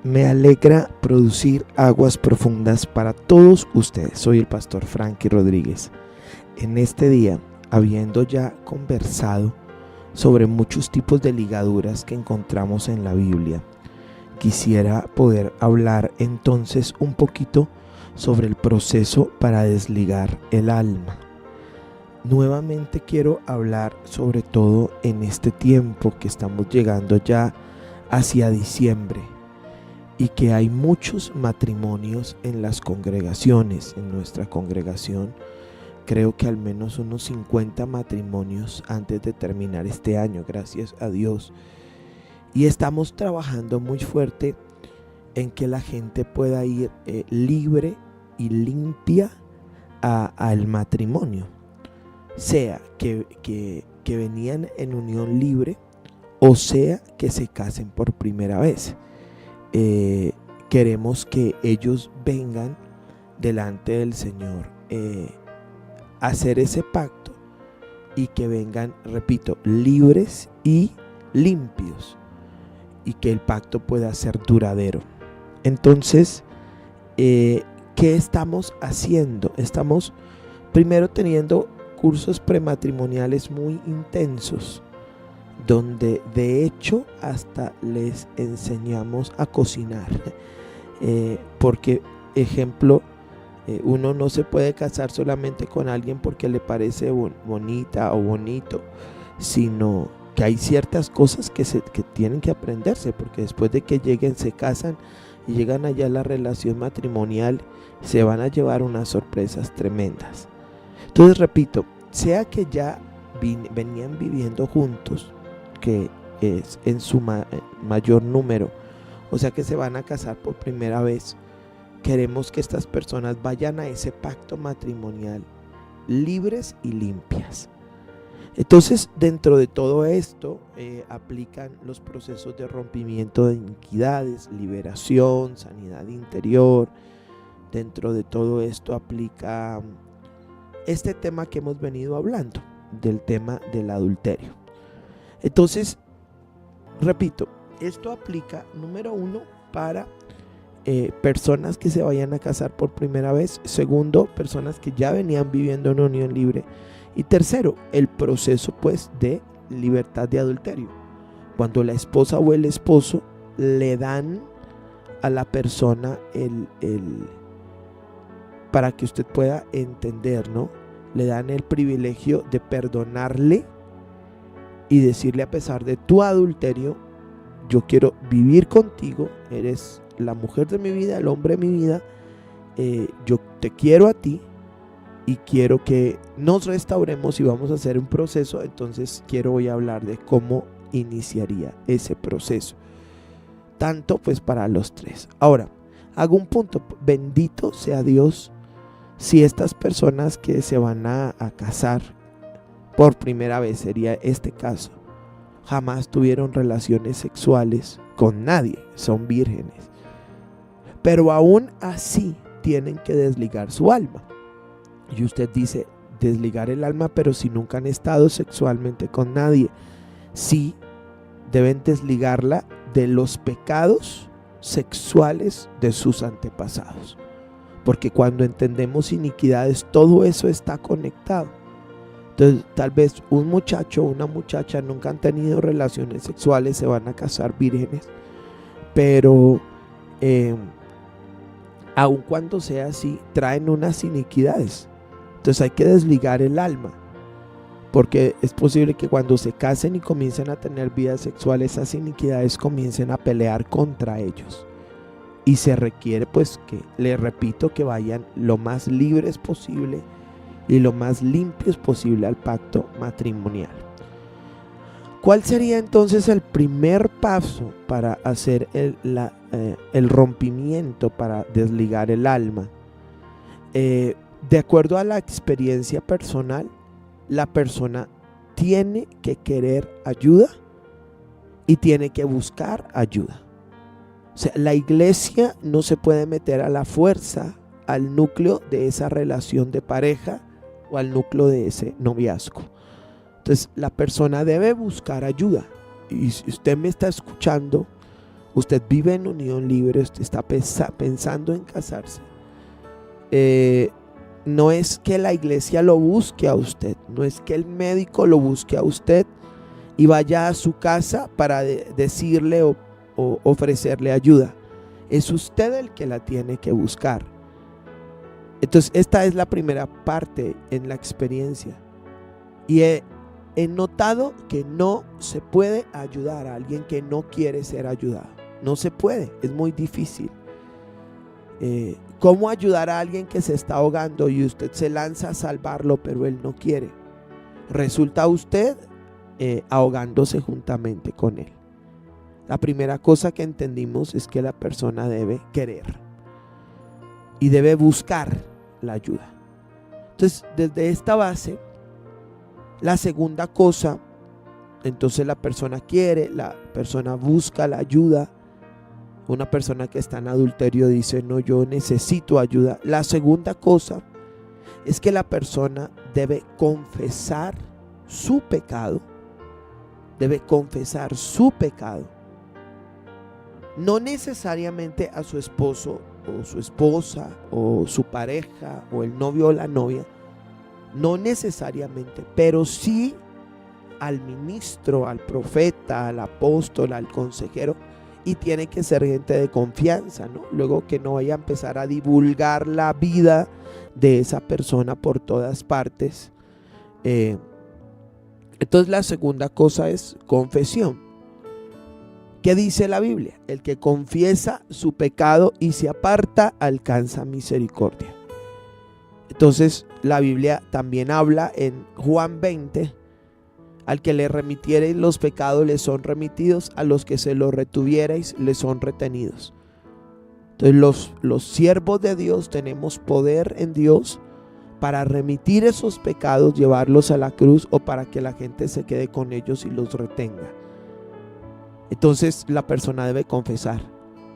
Me alegra producir aguas profundas para todos ustedes. Soy el pastor Frankie Rodríguez. En este día, habiendo ya conversado sobre muchos tipos de ligaduras que encontramos en la Biblia, quisiera poder hablar entonces un poquito sobre el proceso para desligar el alma. Nuevamente quiero hablar sobre todo en este tiempo que estamos llegando ya hacia diciembre, y que hay muchos matrimonios en las congregaciones. En nuestra congregación creo que al menos unos 50 matrimonios antes de terminar este año, gracias a Dios. Y estamos trabajando muy fuerte en que la gente pueda ir libre y limpia al matrimonio, sea que venían en unión libre o sea que se casen por primera vez. Queremos que ellos vengan delante del Señor a hacer ese pacto y que vengan, repito, libres y limpios, y que el pacto pueda ser duradero. Entonces, ¿qué estamos haciendo? Estamos primero teniendo cursos prematrimoniales muy intensos, donde de hecho hasta les enseñamos a cocinar, porque ejemplo, uno no se puede casar solamente con alguien porque le parece bonita o bonito, sino que hay ciertas cosas que tienen que aprenderse, porque después de que lleguen, se casan y llegan allá a la relación matrimonial, se van a llevar unas sorpresas tremendas. Entonces repito, sea que ya venían viviendo juntos, que es en su mayor número, o sea que se van a casar por primera vez, queremos que estas personas vayan a ese pacto matrimonial libres y limpias. Entonces, dentro de todo esto aplican los procesos de rompimiento de iniquidades, liberación, sanidad interior. Dentro de todo esto aplica este tema que hemos venido hablando, del tema del adulterio. Entonces, repito, esto aplica, número uno, para personas que se vayan a casar por primera vez. Segundo, personas que ya venían viviendo en unión libre. Y tercero, el proceso pues de libertad de adulterio. Cuando la esposa o el esposo le dan a la persona para que usted pueda entender, ¿no? Le dan el privilegio de perdonarle y decirle: a pesar de tu adulterio, yo quiero vivir contigo, eres la mujer de mi vida, el hombre de mi vida, yo te quiero a ti y quiero que nos restauremos y vamos a hacer un proceso. Entonces voy a hablar de cómo iniciaría ese proceso, tanto pues para los tres. Ahora, hago un punto: bendito sea Dios si estas personas que se van a casar por primera vez, sería este caso, jamás tuvieron relaciones sexuales con nadie, son vírgenes, pero aún así tienen que desligar su alma. Y usted dice: desligar el alma, pero si nunca han estado sexualmente con nadie. Sí, deben desligarla de los pecados sexuales de sus antepasados, porque cuando entendemos iniquidades, todo eso está conectado. Entonces, tal vez un muchacho o una muchacha nunca han tenido relaciones sexuales, se van a casar vírgenes, pero aun cuando sea así, traen unas iniquidades. Entonces hay que desligar el alma, porque es posible que cuando se casen y comiencen a tener vida sexual, esas iniquidades comiencen a pelear contra ellos. Y se requiere pues que, les repito, que vayan lo más libres posible y lo más limpios posible al pacto matrimonial. ¿Cuál sería entonces el primer paso para hacer el rompimiento, para desligar el alma? De acuerdo a la experiencia personal, la persona tiene que querer ayuda y tiene que buscar ayuda. O sea, la iglesia no se puede meter a la fuerza al núcleo de esa relación de pareja o al núcleo de ese noviazgo. Entonces la persona debe buscar ayuda. Y si usted me está escuchando usted vive en unión libre, usted está pensando en casarse, no es que la iglesia lo busque a usted, no es que el médico lo busque a usted y vaya a su casa para decirle o ofrecerle ayuda. Es usted el que la tiene que buscar. Entonces esta es la primera parte en la experiencia. Y he notado que no se puede ayudar a alguien que no quiere ser ayudado. No se puede, es muy difícil. ¿Cómo ayudar a alguien que se está ahogando y usted se lanza a salvarlo, pero él no quiere? Resulta usted ahogándose juntamente con él. La primera cosa que entendimos es que la persona debe querer y debe buscar la ayuda. Entonces, desde esta base, la segunda cosa, entonces la persona quiere, la persona busca la ayuda. Una persona que está en adulterio dice, no, yo necesito ayuda. La segunda cosa es que la persona debe confesar su pecado. Debe confesar su pecado. No necesariamente a su esposo o su esposa o su pareja o el novio o la novia. No necesariamente, pero sí al ministro, al profeta, al apóstol, al consejero. Y tiene que ser gente de confianza, ¿no? Luego que no vaya a empezar a divulgar la vida de esa persona por todas partes. Entonces la segunda cosa es confesión. ¿Qué dice la Biblia? El que confiesa su pecado y se aparta alcanza misericordia. Entonces la Biblia también habla en Juan 20. Al que le remitiereis los pecados les son remitidos, a los que se los retuviereis les son retenidos. Entonces los siervos de Dios tenemos poder en Dios para remitir esos pecados, llevarlos a la cruz o para que la gente se quede con ellos y los retenga. Entonces la persona debe confesar,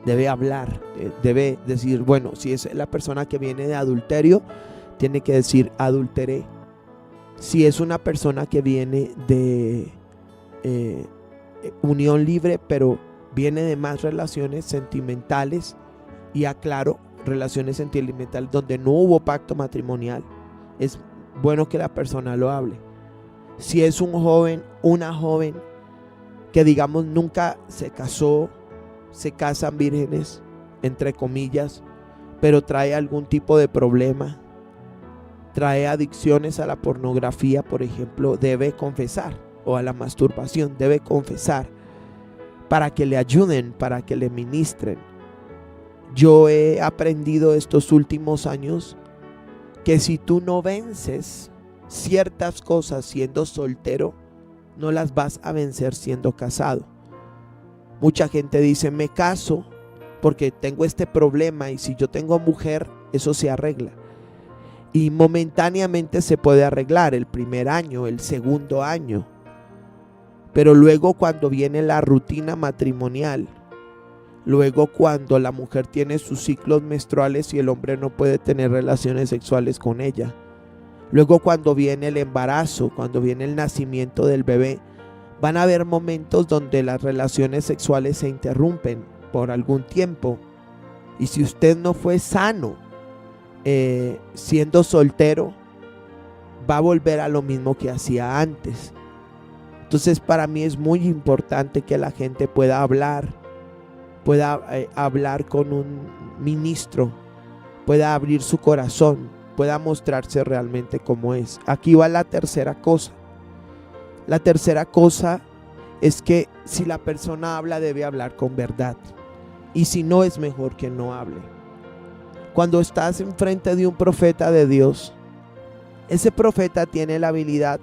debe hablar, debe decir, bueno, si es la persona que viene de adulterio, tiene que decir adulteré. Si es una persona que viene de unión libre, pero viene de más relaciones sentimentales, y aclaro, relaciones sentimentales donde no hubo pacto matrimonial, es bueno que la persona lo hable. Si es un joven, una joven que digamos nunca se casó, se casan vírgenes, entre comillas, pero trae algún tipo de problema, trae adicciones a la pornografía, por ejemplo, debe confesar, o a la masturbación, debe confesar para que le ayuden, para que le ministren. Yo he aprendido estos últimos años que si tú no vences ciertas cosas siendo soltero, no las vas a vencer siendo casado. Mucha gente dice, me caso porque tengo este problema y si yo tengo mujer, eso se arregla. Y momentáneamente se puede arreglar el primer año, el segundo año. Pero luego cuando viene la rutina matrimonial, luego cuando la mujer tiene sus ciclos menstruales y el hombre no puede tener relaciones sexuales con ella, luego cuando viene el embarazo, cuando viene el nacimiento del bebé, van a haber momentos donde las relaciones sexuales se interrumpen por algún tiempo. Y si usted no fue sano siendo soltero, va a volver a lo mismo que hacía antes. Entonces para mí es muy importante que la gente pueda hablar con un ministro, pueda abrir su corazón, pueda mostrarse realmente como es. Aquí va la tercera cosa. La tercera cosa es que si la persona habla, debe hablar con verdad, y si no, es mejor que no hable. Cuando estás enfrente de un profeta de Dios, ese profeta tiene la habilidad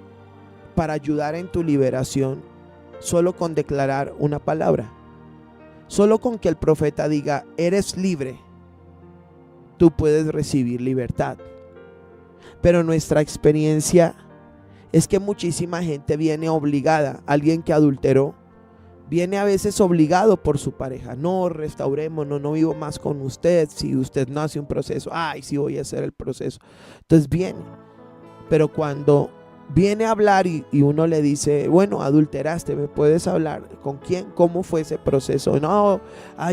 para ayudar en tu liberación solo con declarar una palabra. Solo con que el profeta diga, eres libre, tú puedes recibir libertad. Pero nuestra experiencia es que muchísima gente viene obligada. Alguien que adulteró viene a veces obligado por su pareja. No, restaurémonos, no vivo más con usted. Si usted no hace un proceso, ay, sí voy a hacer el proceso. Entonces viene. Pero cuando viene a hablar y uno le dice, bueno, adulteraste, ¿me puedes hablar? ¿Con quién? ¿Cómo fue ese proceso? No,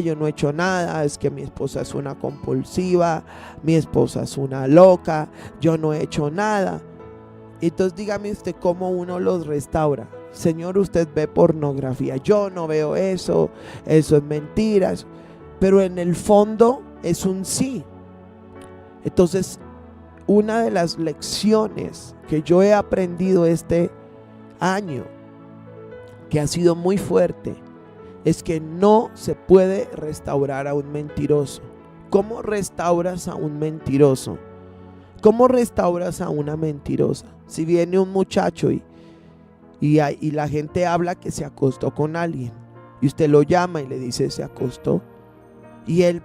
yo no he hecho nada, es que mi esposa es una compulsiva, mi esposa es una loca, yo no he hecho nada. Entonces dígame usted cómo uno los restaura. Señor, usted ve pornografía, yo no veo eso, eso es mentiras, pero en el fondo es un sí. Entonces, una de las lecciones que yo he aprendido este año, que ha sido muy fuerte, es que no se puede restaurar a un mentiroso. ¿Cómo restauras a un mentiroso? ¿Cómo restauras a una mentirosa? Si viene un muchacho y la gente habla que se acostó con alguien y usted lo llama y le dice se acostó, y él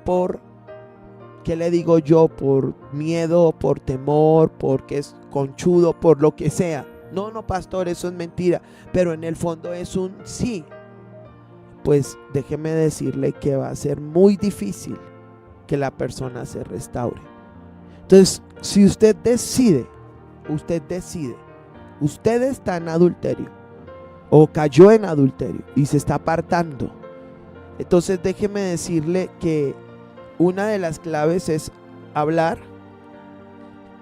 ¿qué le digo yo? Por miedo, por temor, porque es conchudo, por lo que sea. No, pastor, eso es mentira, pero en el fondo es un sí. Pues déjeme decirle que va a ser muy difícil que la persona se restaure. Entonces, si usted decide, usted está en adulterio o cayó en adulterio y se está apartando, entonces déjeme decirle que una de las claves es hablar,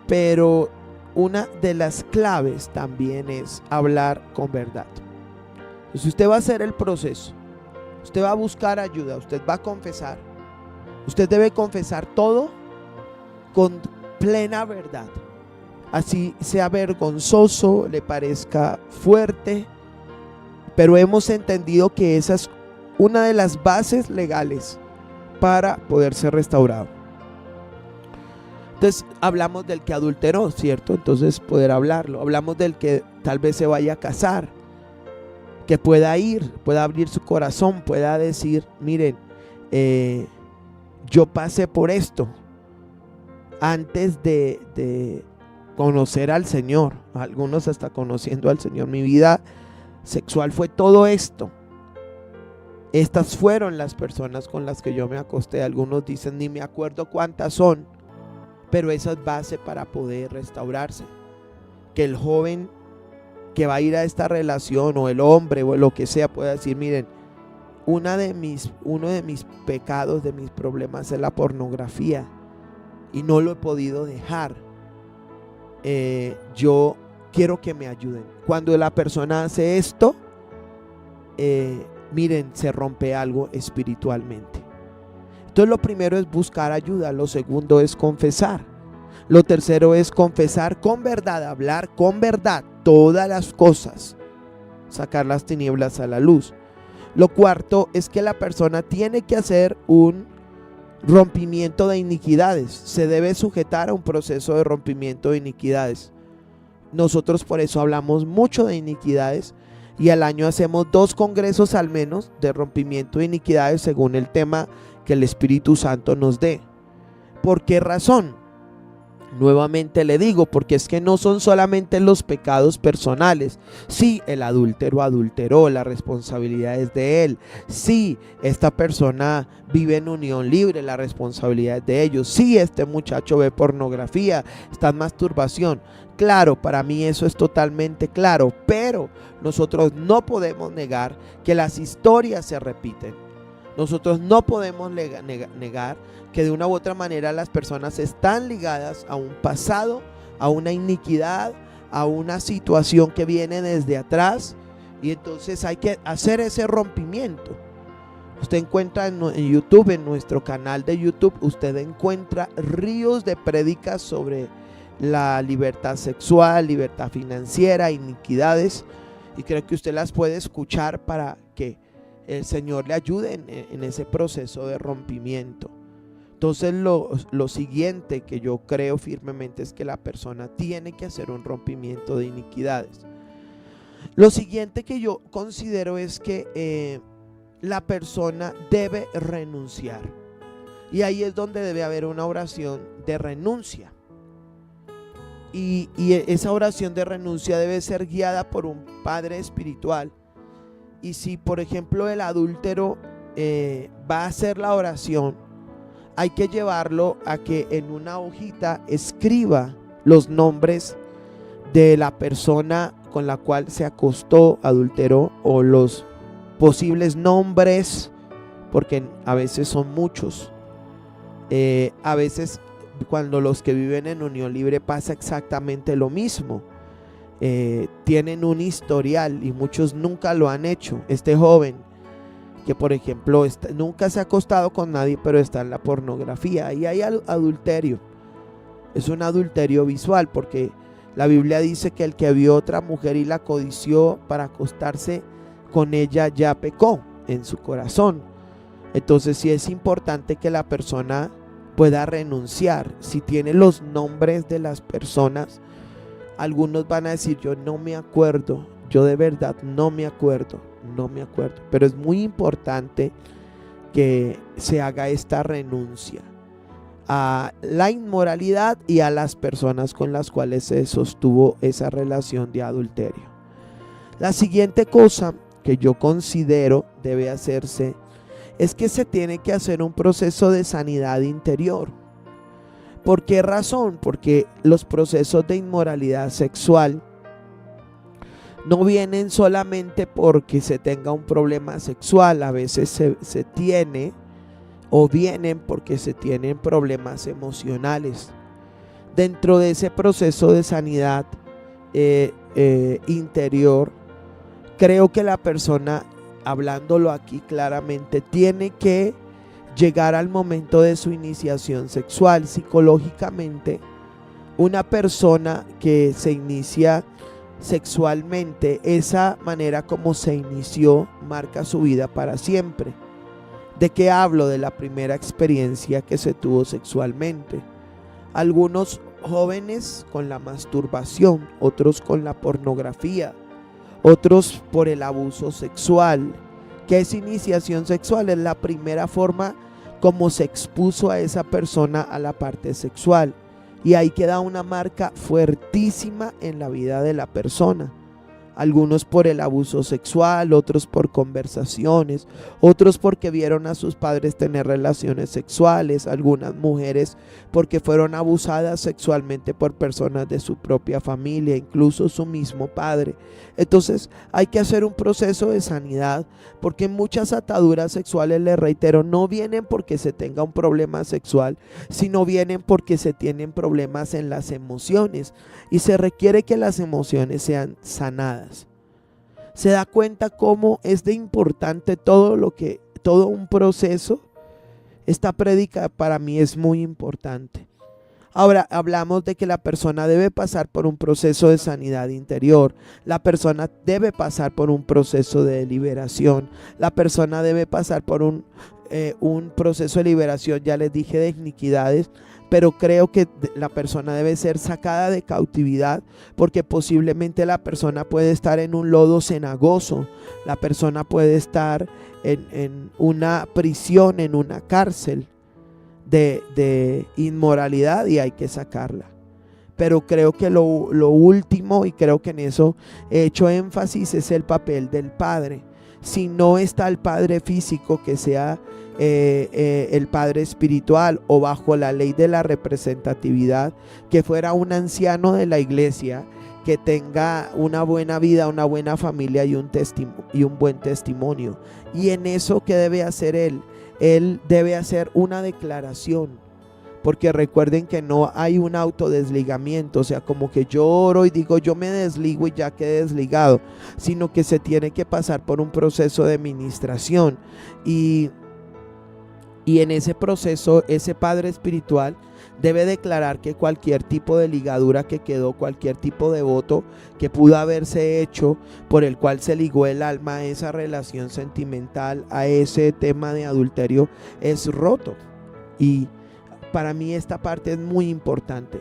pero una de las claves también es hablar con verdad. Entonces usted va a hacer el proceso, usted va a buscar ayuda, usted va a confesar, usted debe confesar todo con plena verdad, así sea vergonzoso, le parezca fuerte, pero hemos entendido que esa es una de las bases legales para poder ser restaurado. Entonces hablamos del que adulteró, ¿cierto? Entonces poder hablarlo. Hablamos del que tal vez se vaya a casar, que pueda abrir su corazón, pueda decir, miren, yo pasé por esto antes de conocer al Señor. Algunos hasta conociendo al Señor. Mi vida sexual fue todo esto. Estas fueron las personas con las que yo me acosté. Algunos dicen, ni me acuerdo cuántas son, pero esa es base para poder restaurarse. Que el joven que va a ir a esta relación, o el hombre, o lo que sea, pueda decir, miren, uno de mis pecados, de mis problemas es la pornografía, y no lo he podido dejar. Yo quiero que me ayuden. Cuando la persona hace esto, miren, se rompe algo espiritualmente. Entonces lo primero es buscar ayuda, lo segundo es confesar, lo tercero es confesar con verdad, hablar con verdad todas las cosas, sacar las tinieblas a la luz. Lo cuarto es que la persona tiene que hacer un rompimiento de iniquidades, se debe sujetar a un proceso de rompimiento de iniquidades. Nosotros por eso hablamos mucho de iniquidades, y al año hacemos 2 congresos al menos de rompimiento de iniquidades según el tema que el Espíritu Santo nos dé. ¿Por qué razón? Nuevamente le digo, porque es que no son solamente los pecados personales. Sí, el adúltero adulteró, la responsabilidad es de él. Sí, esta persona vive en unión libre, la responsabilidad es de ellos. Sí, este muchacho ve pornografía, está en masturbación. Claro, para mí eso es totalmente claro, pero nosotros no podemos negar que las historias se repiten. Nosotros no podemos negar que de una u otra manera las personas están ligadas a un pasado, a una iniquidad, a una situación que viene desde atrás, y entonces hay que hacer ese rompimiento. Usted encuentra en YouTube, en nuestro canal de YouTube, usted encuentra ríos de prédicas sobre la libertad sexual, libertad financiera, iniquidades, y creo que usted las puede escuchar para que el Señor le ayude en ese proceso de rompimiento. Entonces lo siguiente que yo creo firmemente es que la persona tiene que hacer un rompimiento de iniquidades. Lo siguiente que yo considero es que la persona debe renunciar, y ahí es donde debe haber una oración de renuncia. Y esa oración de renuncia debe ser guiada por un padre espiritual. Y si por ejemplo el adúltero va a hacer la oración, hay que llevarlo a que en una hojita escriba los nombres de la persona con la cual se acostó, adulteró, o los posibles nombres, porque a veces son muchos. A veces cuando los que viven en unión libre pasa exactamente lo mismo. Tienen un historial y muchos nunca lo han hecho. Este joven que por ejemplo nunca se ha acostado con nadie, pero está en la pornografía, y hay adulterio. Es un adulterio visual, porque la Biblia dice que el que vio otra mujer y la codició para acostarse con ella ya pecó en su corazón. Entonces sí es importante que la persona pueda renunciar. Si tiene los nombres de las personas, algunos van a decir: yo no me acuerdo, yo de verdad no me acuerdo. Pero es muy importante que se haga esta renuncia a la inmoralidad y a las personas con las cuales se sostuvo esa relación de adulterio. La siguiente cosa que yo considero debe hacerse es que se tiene que hacer un proceso de sanidad interior. ¿Por qué razón? Porque los procesos de inmoralidad sexual no vienen solamente porque se tenga un problema sexual. A veces se tiene o vienen porque se tienen problemas emocionales. Dentro de ese proceso de sanidad interior, creo que la persona, hablándolo aquí claramente, tiene que llegar al momento de su iniciación sexual. Psicológicamente, una persona que se inicia sexualmente, esa manera como se inició marca su vida para siempre. ¿De qué hablo? De la primera experiencia que se tuvo sexualmente. Algunos jóvenes con la masturbación, otros con la pornografía, otros por el abuso sexual. ¿Qué es iniciación sexual? Es la primera forma como se expuso a esa persona a la parte sexual. Y ahí queda una marca fuertísima en la vida de la persona. Algunos por el abuso sexual, otros por conversaciones, otros porque vieron a sus padres tener relaciones sexuales, algunas mujeres porque fueron abusadas sexualmente por personas de su propia familia, incluso su mismo padre. Entonces hay que hacer un proceso de sanidad, porque muchas ataduras sexuales, les reitero, no vienen porque se tenga un problema sexual, sino vienen porque se tienen problemas en las emociones, y se requiere que las emociones sean sanadas. Se da cuenta cómo es de importante todo un proceso. Esta prédica para mí es muy importante. Ahora hablamos de que la persona debe pasar por un proceso de sanidad interior. La persona debe pasar por un proceso de liberación. La persona debe pasar por un proceso de liberación, ya les dije, de iniquidades. Pero creo que la persona debe ser sacada de cautividad, porque posiblemente la persona puede estar en un lodo cenagoso. La persona puede estar en una prisión, en una cárcel de inmoralidad, y hay que sacarla. Pero creo que lo último, y creo que en eso he hecho énfasis, es el papel del padre. Si no está el padre físico, que sea el padre espiritual, o bajo la ley de la representatividad, que fuera un anciano de la iglesia, que tenga una buena vida, una buena familia y un buen testimonio. Y en eso, ¿qué debe hacer él? Él debe hacer una declaración, porque recuerden que no hay un autodesligamiento, o sea, como que yo oro y digo yo me desligo y ya quedé desligado, sino que se tiene que pasar por un proceso de ministración, y en ese proceso ese padre espiritual debe declarar que cualquier tipo de ligadura que quedó, cualquier tipo de voto que pudo haberse hecho, por el cual se ligó el alma a esa relación sentimental, a ese tema de adulterio, es roto. Y para mí esta parte es muy importante.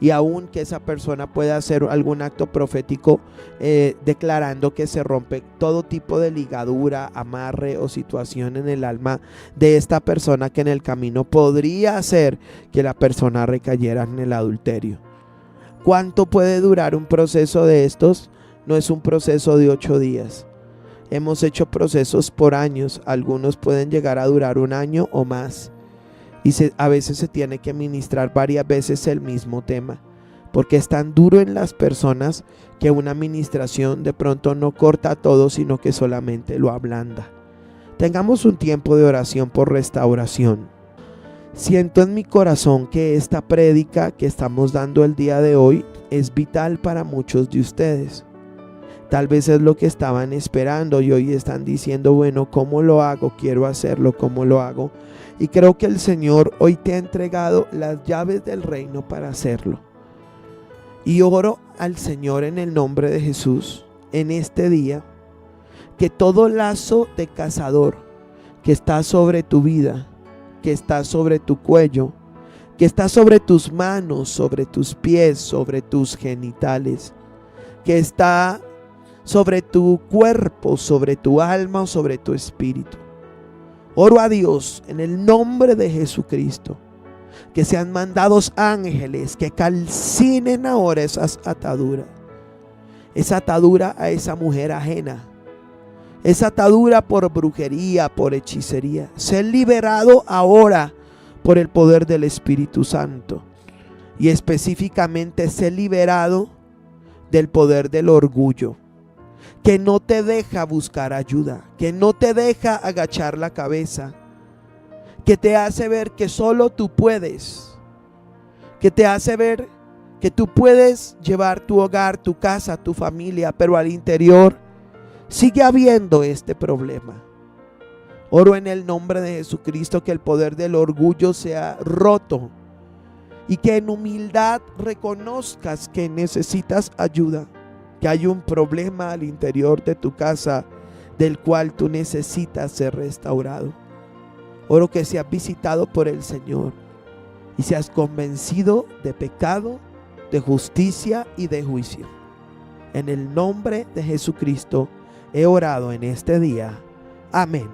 Y aún que esa persona pueda hacer algún acto profético declarando que se rompe todo tipo de ligadura, amarre o situación en el alma de esta persona, que en el camino podría hacer que la persona recayera en el adulterio. ¿Cuánto puede durar un proceso de estos? No es un proceso de 8 días. Hemos hecho procesos por años. Algunos pueden llegar a durar 1 año o más. Y a veces se tiene que ministrar varias veces el mismo tema, porque es tan duro en las personas que una administración de pronto no corta todo, sino que solamente lo ablanda. Tengamos un tiempo de oración por restauración. Siento en mi corazón que esta prédica que estamos dando el día de hoy es vital para muchos de ustedes. Tal vez es lo que estaban esperando y hoy están diciendo, bueno, ¿cómo lo hago? Quiero hacerlo, ¿cómo lo hago? Y creo que el Señor hoy te ha entregado las llaves del reino para hacerlo. Y oro al Señor en el nombre de Jesús en este día, que todo lazo de cazador que está sobre tu vida, que está sobre tu cuello, que está sobre tus manos, sobre tus pies, sobre tus genitales, que está sobre tu cuerpo, sobre tu alma o sobre tu espíritu. Oro a Dios en el nombre de Jesucristo, que sean mandados ángeles que calcinen ahora esas ataduras, esa atadura a esa mujer ajena, esa atadura por brujería, por hechicería. Ser liberado ahora por el poder del Espíritu Santo, y específicamente ser liberado del poder del orgullo, que no te deja buscar ayuda, que no te deja agachar la cabeza, que te hace ver que solo tú puedes, que te hace ver que tú puedes llevar tu hogar, tu casa, tu familia, pero al interior sigue habiendo este problema. Oro en el nombre de Jesucristo que el poder del orgullo sea roto y que en humildad reconozcas que necesitas ayuda, que hay un problema al interior de tu casa del cual tú necesitas ser restaurado. Oro que seas visitado por el Señor y seas convencido de pecado, de justicia y de juicio. En el nombre de Jesucristo he orado en este día. Amén.